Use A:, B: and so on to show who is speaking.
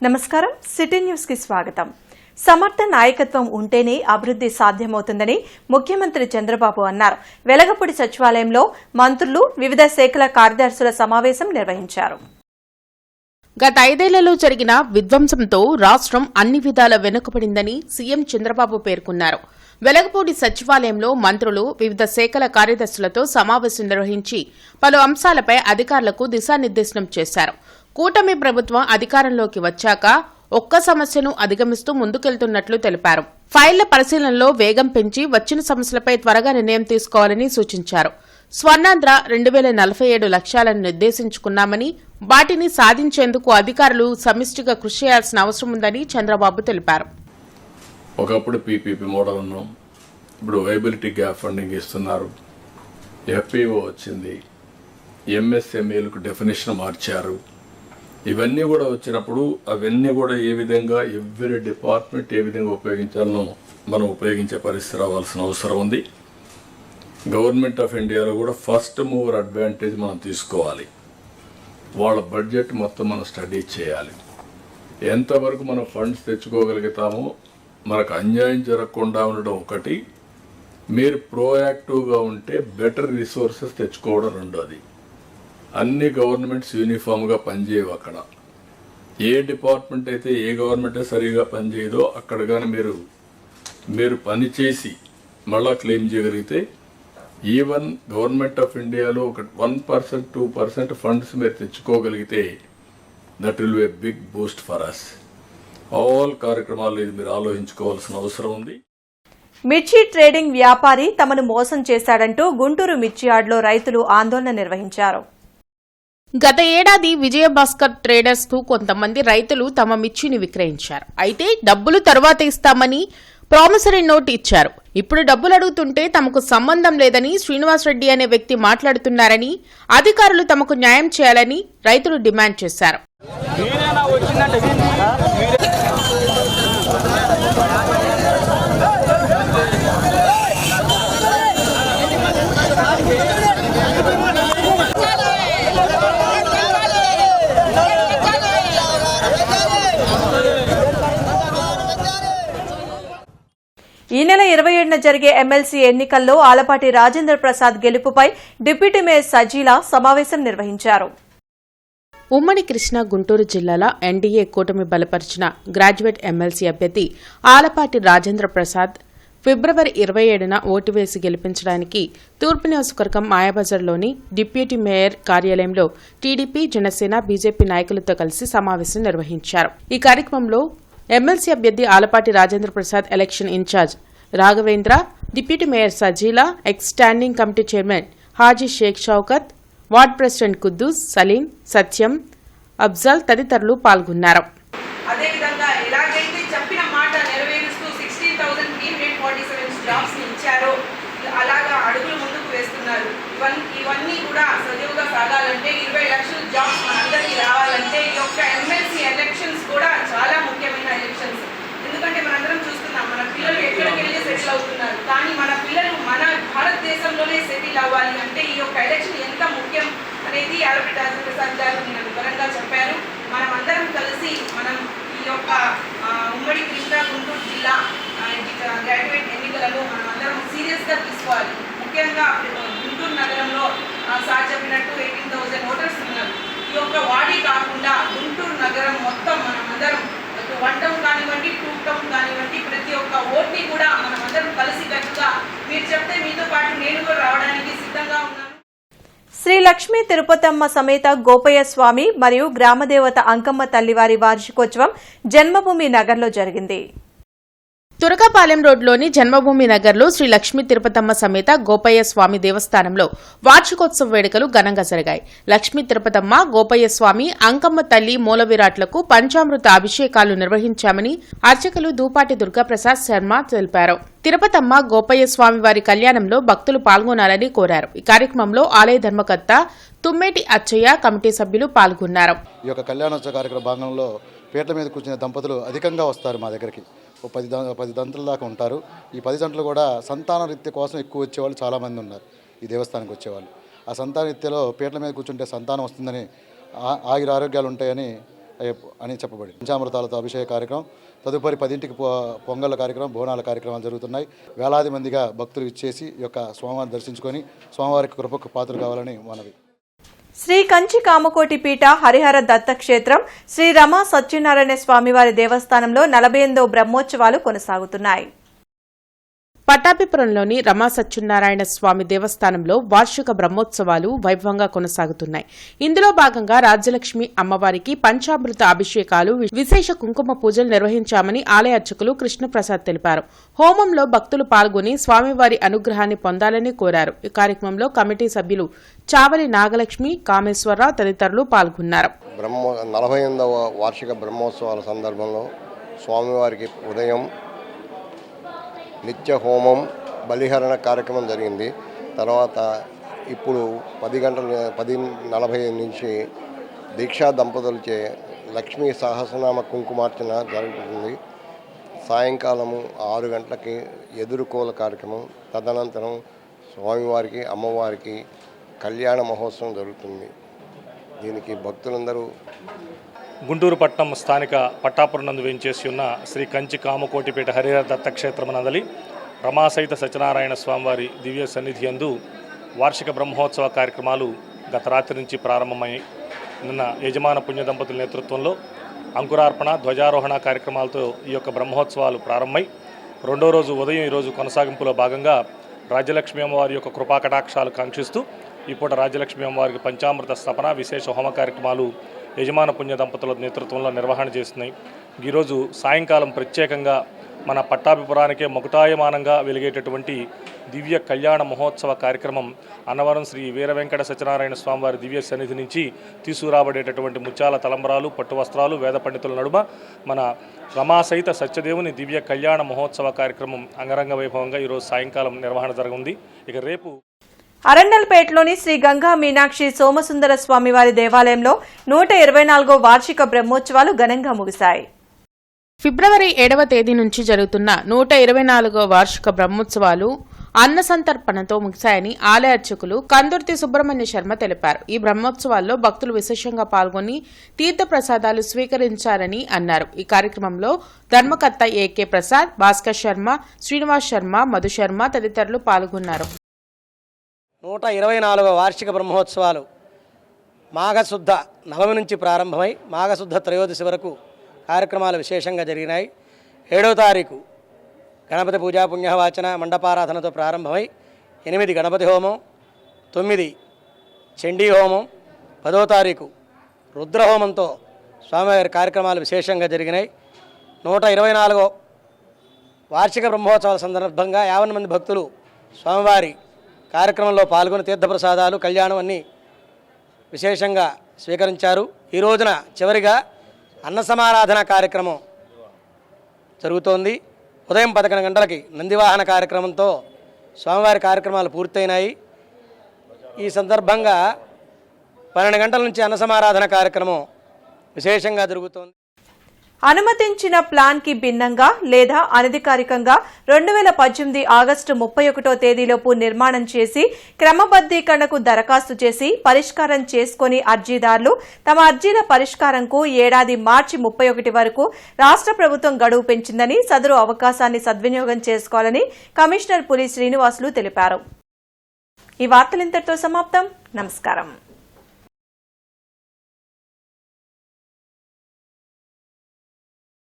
A: నమస్కారం city news కి స్వాగతం. సమర్థ నాయకత్వం ఉంటేనే అభివృద్ధి సాధ్యమవుతుందని ముఖ్యమంత్రి చంద్రబాబు అన్నారు. వెలగపూడి సచివాలయంలో మంత్రులు, వివిధ శాఖల కార్యదర్శుల సమావేశం నిర్వహించారు.
B: గత 5 ఏళ్లలో జరిగిన విధ్వంసంతో రాష్ట్రం అన్ని విధాల వెనుకబడిందని సీఎం చంద్రబాబు పేర్కొన్నారు. వెలగపూడి సచివాలయంలో మంత్రులు, వివిధ శాఖల కార్యదర్శులతో సమావేశం నిర్వహించి పలు అంశాలపై అధికారులకు దిశానిర్దేశనం చేశారు. కూటమి ప్రభుత్వం అధికారంలోకి వచ్చాక ఒక్క సమస్యను అధిగమిస్తూ ముందుకెళ్తున్నట్లు తెలిపారు. ఫైళ్ల పరిశీలనలో వేగం పెంచి వచ్చిన సమస్యలపై త్వరగా నిర్ణయం తీసుకోవాలని సూచించారు. స్వర్ణాంధ్ర 2047 లక్ష్యాలను నిర్దేశించుకున్నామని, వాటిని సాధించేందుకు అధికారులు సమిష్టిగా కృషి చేయాల్సిన అవసరం ఉందని చంద్రబాబు తెలిపారు.
C: ఒకప్పుడు పీపీపీ మోడల్ ఉన్నాం, ఇప్పుడు వైబిలిటీ గ్యాప్ ఫండింగ్ ఇస్తున్నారు, ఎఫ్పిఓ వచ్చింది, ఎంఎస్ఎంఈలకు డెఫినేషన్ మార్చారు. ఇవన్నీ కూడా వచ్చినప్పుడు అవన్నీ కూడా ఏ విధంగా ఎవ్రీ డిపార్ట్మెంట్ ఏ విధంగా ఉపయోగించాలనో మనం ఉపయోగించే పరిస్థితి రావాల్సిన అవసరం ఉంది. గవర్నమెంట్ ఆఫ్ ఇండియాలో కూడా ఫస్ట్ మూవర్ అడ్వాంటేజ్ మనం తీసుకోవాలి. వాళ్ళ బడ్జెట్ మొత్తం మనం స్టడీ చేయాలి. ఎంతవరకు మనం ఫండ్స్ తెచ్చుకోగలుగుతామో, మనకు అన్యాయం జరగకుండా ఉండడం ఒకటి, మీరు ప్రోయాక్టివ్గా ఉంటే బెటర్ రిసోర్సెస్ తెచ్చుకోవడం రెండోది. అన్ని గవర్నమెంట్స్ యూనిఫామ్గా పనిచేయవు. అక్కడ ఏ డిపార్ట్మెంట్ అయితే ఏ గవర్నమెంట్ సరిగా పనిచేయదో అక్కడ కానీ మీరు పనిచేసి మళ్ళా క్లెయిమ్ చేయగలిగితే, ఈవెన్ గవర్నమెంట్ ఆఫ్ ఇండియాలో ఒక 1%, 2% ఫండ్స్ మీరు తెచ్చుకోగలిగితే that will be a big boost for us. All కార్యక్రమాలు ఇది మీరు ఆలోచించుకోవాల్సిన అవసరం ఉంది.
A: మిర్చి ట్రేడింగ్ వ్యాపారి తమను మోసం చేశాడంటూ గుంటూరు మిర్చి యార్డులో రైతులు ఆందోళన నిర్వహించారు.
B: గత ఏడాది విజయభాస్కర్ ట్రేడర్స్ కు కొంతమంది రైతులు తమ మిర్చిని విక్రయించారు. అయితే డబ్బులు తరువాత ఇస్తామని ప్రామిసరీ నోట్ ఇచ్చారు. ఇప్పుడు డబ్బులు అడుగుతుంటే తమకు సంబంధం లేదని శ్రీనివాసరెడ్డి అనే వ్యక్తి మాట్లాడుతున్నారని, అధికారులు తమకు న్యాయం చేయాలని రైతులు డిమాండ్ చేశారు.
A: ఈ నెల 27న జరిగే ఎమ్మెల్సీ ఎన్నికల్లో ఆలపాటి రాజేంద్ర ప్రసాద్ గెలుపుపై డిప్యూటీ మేయర్ సజీలా సమావేశం నిర్వహించారు.
B: ఉమ్మడి కృష్ణా, గుంటూరు జిల్లాల ఎన్డీఏ కూటమి బలపరిచిన గ్రాడ్యుయేట్ ఎమ్మెల్సీ అభ్యర్థి ఆలపాటి రాజేంద్ర ప్రసాద్ ఫిబ్రవరి 27న ఓటు వేసి గెలిపించడానికి తూర్పు నియోజకవర్గం మాయాబజార్లోని డిప్యూటీ మేయర్ కార్యాలయంలో టీడీపీ, జనసేన, బీజేపీ నాయకులతో కలిసి సమావేశం నిర్వహించారు. ఈ కార్యక్రమంలో ఎమ్మెల్సీ అభ్యర్థి Alapati Rajendra Prasad, election incharge Raghavendra, deputy mayor Sajila, ex standing committee chairman Haji Sheikh Shaukat, ward president Kuddus, Salim, Satyam, Afzal తదితరులు పాల్గొన్నారు.
D: అదేవిధంగా ఎలాగైతే చెప్పిన మాట నెరవేరుస్తూ 16,347 జాబ్స్ ఇచ్చారో అలాగా అడుగులు ముందుకు వేస్తున్నారు. ఇవన్నీ కూడా సజీవుగా సాగాలంటే 20 లక్షల జాబ్స్ మనందరికీ రావాలంటే ఈ యొక్క ఎమ్మెల్సీ ఎలక్షన్స్ కూడా చాలా ముఖ్యమైన ఎలక్షన్స్. ఎందుకంటే మనందరం చూస్తున్నాం, మన పిల్లలు ఎక్కడికి వెళ్ళి సెటిల్ అవుతున్నారు, కానీ మన పిల్లలు మన భారతదేశంలోనే సెటిల్ అవ్వాలి అంటే ఈ యొక్క ఎలక్షన్ ఎంత ముఖ్యం అనేది ఆలపాటి రాజేంద్ర ప్రసాద్ గారు నిన్న వివరంగా చెప్పారు. మనం అందరం కలిసి ఈ యొక్క ఉమ్మడి కృష్ణా, గుంటూరు జిల్లా గ్రాడ్యుయేట్ ఎన్నికలను మనం అందరం సీరియస్గా తీసుకోవాలి. ముఖ్యంగా గుంటూరు నగరంలో సార్ చెప్పినట్టు 18,000 ఓటర్స్ ఉన్నారు. ఈ యొక్క వాడి కాకుండా గుంటూరు నగరం మొత్తం మనం అందరం 1 టౌన్ కానివ్వండి, 2 టౌన్ కానివ్వండి, ప్రతి ఒక్క ఓట్ని కూడా మనం అందరం కలిసికట్టుగా మీరు చెప్తే మీతో పాటు నేను కూడా రావడానికి సిద్ధంగా ఉన్నాను.
A: శ్రీ లక్ష్మీ తిరుపతమ్మ సమేత గోపయ్య స్వామి మరియు గ్రామదేవత అంకమ్మ తల్లివారి వార్షికోత్సవం జన్మభూమి నగర్లో జరిగింది.
B: తురకపాలెం రోడ్లోని జన్మభూమి నగర్లో శ్రీ లక్ష్మీ తిరుపతమ్మ సమేత గోపయ్య స్వామి దేవస్థానంలో వార్షికోత్సవ వేడుకలు ఘనంగా జరిగాయి. లక్ష్మీ తిరుపతమ్మ, గోపయ్య స్వామి, అంకమ్మ తల్లి మూలవిరాట్లకు పంచామృత అభిషేకాలు నిర్వహించామని అర్చకులు దూపాటి దుర్గాప్రసాద్ శర్మ తెలిపారు. తిరుపతమ్మ, గోపయ్య స్వామి వారి కళ్యాణంలో భక్తులు పాల్గొనాలని కోరారు. ఈ కార్యక్రమంలో ఆలయ ధర్మకర్త తుమ్మేటి అచ్చయ్య, కమిటీ సభ్యులు పాల్గొన్నారు.
E: ఈ యొక్క కళ్యాణోత్సవ కార్యక్రమ భాగంలో పీటల మీద కూర్చునే దంపతులు అధికంగా వస్తారు. మా దగ్గరికి 10 దంతల దాకా ఉంటారు. ఈ 10 దంతలు కూడా సంతాన రీత్య కోసం ఎక్కువ వచ్చేవాళ్ళు చాలామంది ఉన్నారు. ఈ దేవస్థానానికి వచ్చేవాళ్ళు ఆ సంతాన రీత్యలో పీటల మీద కూర్చుంటే సంతానం వస్తుందని, ఆయుర ఆరోగ్యాలు ఉంటాయని అని చెప్పబడింది. పంచామృతాలతో అభిషేక కార్యక్రమం, తదుపరి 10ంటికి పొంగళ్ళ కార్యక్రమం, బోనాల కార్యక్రమాలు జరుగుతున్నాయి. వేలాది మందిగా భక్తులు ఇచ్చేసి ఈ యొక్క స్వామివారిని దర్శించుకొని స్వామివారికి కృపకు పాత్రలు కావాలని మనవి.
A: శ్రీ కంచి కామకోటి పీఠ హరిహర దత్తక్షేత్రం శ్రీ రమా సత్యనారాయణ స్వామివారి దేవస్థానంలో 48వ బ్రహ్మోత్సవాలు కొనసాగుతున్నాయి.
B: పట్టాభిపురంలోని రమా సత్యనారాయణ స్వామి దేవస్థానంలో వార్షిక బ్రహ్మోత్సవాలు వైభవంగా కొనసాగుతున్నాయి. ఇందులో భాగంగా రాజ్యలక్ష్మి అమ్మవారికి పంచామృత అభిషేకాలు, విశేష కుంకుమ పూజలు నిర్వహించామని ఆలయ అర్చకులు కృష్ణప్రసాద్ తెలిపారు. హోమంలో భక్తులు పాల్గొని స్వామివారి అనుగ్రహాన్ని పొందాలని కోరారు. ఈ కార్యక్రమంలో కమిటీ సభ్యులు చావలి నాగలక్ష్మి, కామేశ్వరరావు తదితరులు పాల్గొన్నారు.
F: 48వ వార్షిక బ్రహ్మోత్సవాల సందర్భంలో స్వామివారికి ఉదయం నిత్య హోమం, బలిహరణ కార్యక్రమం జరిగింది. తర్వాత ఇప్పుడు 10:40 నుంచి దీక్షా దంపతులచే లక్ష్మీ సహస్రనామ కుంకుమార్చన జరుగుతుంది. సాయంకాలము 6 గంటలకి ఎదుర్కోల కార్యక్రమం, తదనంతరం స్వామివారికి అమ్మవారికి కళ్యాణ మహోత్సవం జరుగుతుంది. దీనికి భక్తులందరూ
G: గుంటూరు పట్టణం స్థానిక పట్టాపురం నందు వేంచేసి ఉన్న శ్రీ కంచి కామకోటిపీఠ హరిహర దత్తక్షేత్రమునందలి రమాసహిత సత్యనారాయణ స్వామివారి దివ్య సన్నిధి యందు వార్షిక బ్రహ్మోత్సవ కార్యక్రమాలు గత రాత్రి నుంచి ప్రారంభమై నిన్న యజమాన పుణ్య దంపతుల నేతృత్వంలో అంకురార్పణ, ధ్వజారోహణ కార్యక్రమాలతో ఈ యొక్క బ్రహ్మోత్సవాలు ప్రారంభమై రెండో రోజు ఉదయం ఈరోజు కొనసాగింపులో భాగంగా రాజ్యలక్ష్మి అమ్మవారి యొక్క కృపాకటాక్షాలు కాంక్షిస్తూ ఇప్పుడు రాజ్యలక్ష్మి అమ్మవారికి పంచామృత స్థాపన, విశేష హోమ కార్యక్రమాలు యజమాన పుణ్య దంపతుల నేతృత్వంలో నిర్వహణ చేస్తున్నాయి. ఈరోజు సాయంకాలం ప్రత్యేకంగా మన పట్టాభిపురానికే మకుటాయమానంగా వెలిగేటటువంటి దివ్య కళ్యాణ మహోత్సవ కార్యక్రమం అన్నవరం శ్రీ వీర వెంకట సత్యనారాయణ స్వామివారి దివ్య సన్నిధి నుంచి తీసుకురాబడేటటువంటి ముత్యాల తలంబరాలు, పట్టు వస్త్రాలు, వేద పండితుల నడుమ మన రమాసహిత సత్యదేవుని దివ్య కళ్యాణ మహోత్సవ కార్యక్రమం అంగరంగ వైభవంగా ఈరోజు సాయంకాలం నిర్వహణ జరగనుంది. ఇక రేపు
A: అరండల్పేటలోని శ్రీ గంగా మీనాక్షి సోమసుందర స్వామివారి దేవాలయంలో 124వ వార్షిక బ్రహ్మోత్సవాలు ఘనంగా ముగిశాయి.
B: ఫిబ్రవరి 7వ తేదీ నుంచి జరుగుతున్న 124వ వార్షిక బ్రహ్మోత్సవాలు అన్న సంతర్పణతో ముగిశాయని ఆలయ అర్చకులు కందుర్తి సుబ్రహ్మణ్య శర్మ తెలిపారు. ఈ బ్రహ్మోత్సవాల్లో భక్తులు విశేషంగా పాల్గొని తీర్థ ప్రసాదాలు స్వీకరించారని అన్నారు. ఈ కార్యక్రమంలో ధర్మకర్త ఏకే ప్రసాద్, భాస్కర్ శర్మ, శ్రీనివాస్ శర్మ, మధు శర్మ తదితరులు పాల్గొన్నారు.
H: 124వ వార్షిక బ్రహ్మోత్సవాలు మాఘశుద్ధ నవమి నుంచి ప్రారంభమై మాఘశుద్ధ త్రయోదశి వరకు కార్యక్రమాలు విశేషంగా జరిగినాయి. 7వ తారీఖు గణపతి పూజా పుణ్యవాచన మండపారాధనతో ప్రారంభమై 8 గణపతి హోమం, 9 చండీ హోమం, 10వ తారీఖు రుద్రహోమంతో స్వామివారి కార్యక్రమాలు విశేషంగా జరిగినాయి. 124వ వార్షిక బ్రహ్మోత్సవాల సందర్భంగా 50 మంది భక్తులు స్వామివారి కార్యక్రమంలో పాల్గొని తీర్థప్రసాదాలు, కళ్యాణం అన్నీ విశేషంగా స్వీకరించారు. ఈ రోజున చివరిగా అన్న సమారాధన కార్యక్రమం జరుగుతోంది. ఉదయం 11 గంటలకి నందివాహన కార్యక్రమంతో స్వామివారి కార్యక్రమాలు పూర్తయినాయి. ఈ సందర్భంగా 12 గంటల నుంచి అన్న సమారాధన కార్యక్రమం విశేషంగా జరుగుతోంది.
A: అనుమతించిన ప్లాన్ కి భిన్నంగా లేదా అనధికారికంగా 2018 ఆగస్టు 31వ తేదీలోపు నిర్మాణం చేసి క్రమబద్దీకరణకు దరఖాస్తు చేసి పరిష్కారం చేసుకుని అర్జీదారులు తమ అర్జీల పరిష్కారంకు ఏడాది మార్చి 31 వరకు రాష్ట్ర ప్రభుత్వం గడువు పెంచిందని, సదరు అవకాశాన్ని సద్వినియోగం చేసుకోవాలని కమిషనర్ పులి శ్రీనివాసులు తెలిపారు. ఈ వార్తలు ఇంతటితో సమాప్తం. నమస్కారం.